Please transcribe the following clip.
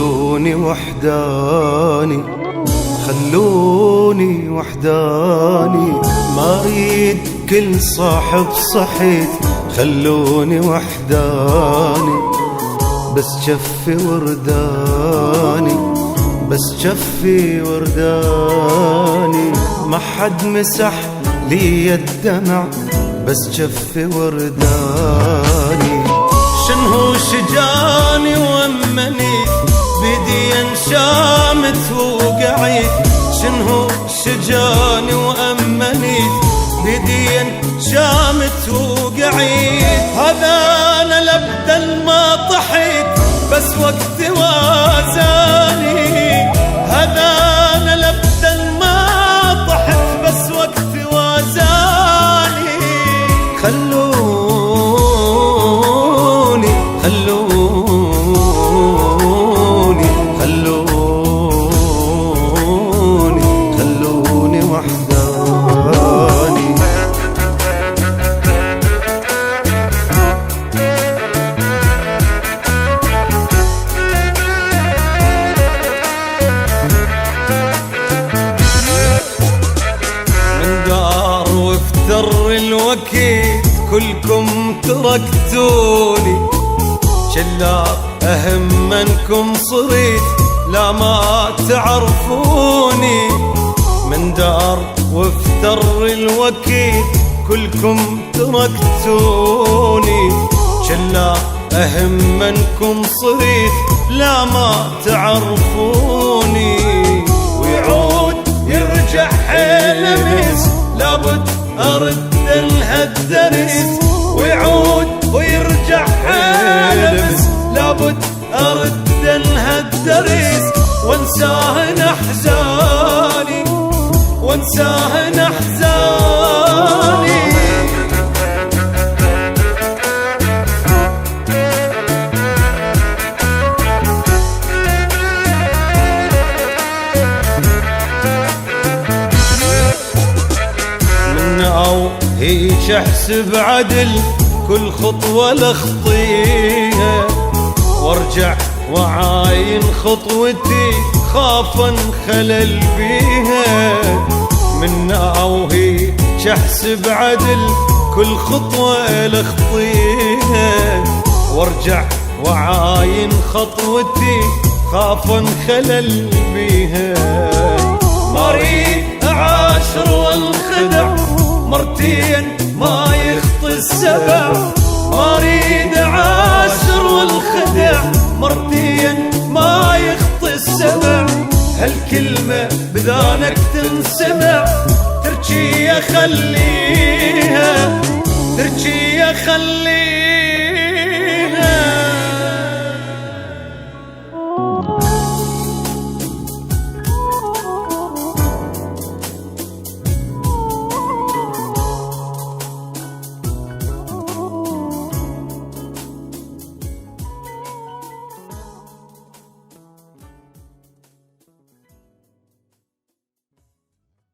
خلوني وحداني، خلوني وحداني، ما اريد كل صاحب صحيت، خلوني وحداني، بس جفي ورداني، بس جفي ورداني، ما حد مسح لي الدمع، بس جفي ورداني. شنهو شجاني وامني بدي انشامت وقعيت، شنهو شجاني وامني بدي انشامت وقعيت، هذا انا لبدل ما طحيت بس وقت وازاني، هذا انا لبدل ما طحت بس وقت وازاني. خلوني خلوني خلوني خلوني وحداني. من دار وافتر الوكيد كلكم تركتوني، شلار أهم منكم صريت لا ما تعرفوني. من دار وافتر الوكيد كلكم تركتوني، شلار أهم منكم صريت لا ما تعرفوني. ويعود يرجع حلمس لابد أرد الهالدرس، ويعود ويرجع حلمس لابد أرد الهالدرس، وانساهن أحزاني وانساهن أحزاني. هيج احسب عدل كل خطوة لخطيها، وارجع وعاين خطوتي خافا خلل بيها. من هيج احسب عدل كل خطوة لخطيها، وارجع وعاين خطوتي خافا خلل بيها. ما اريد اعاشر والخدع مرتين ما يخطي السبع، ما اريد اعاشر والخدع مرتين ما يخطي السبع. هالكلمة بذانك تنسمع ترجي خليها، ترجي خليها.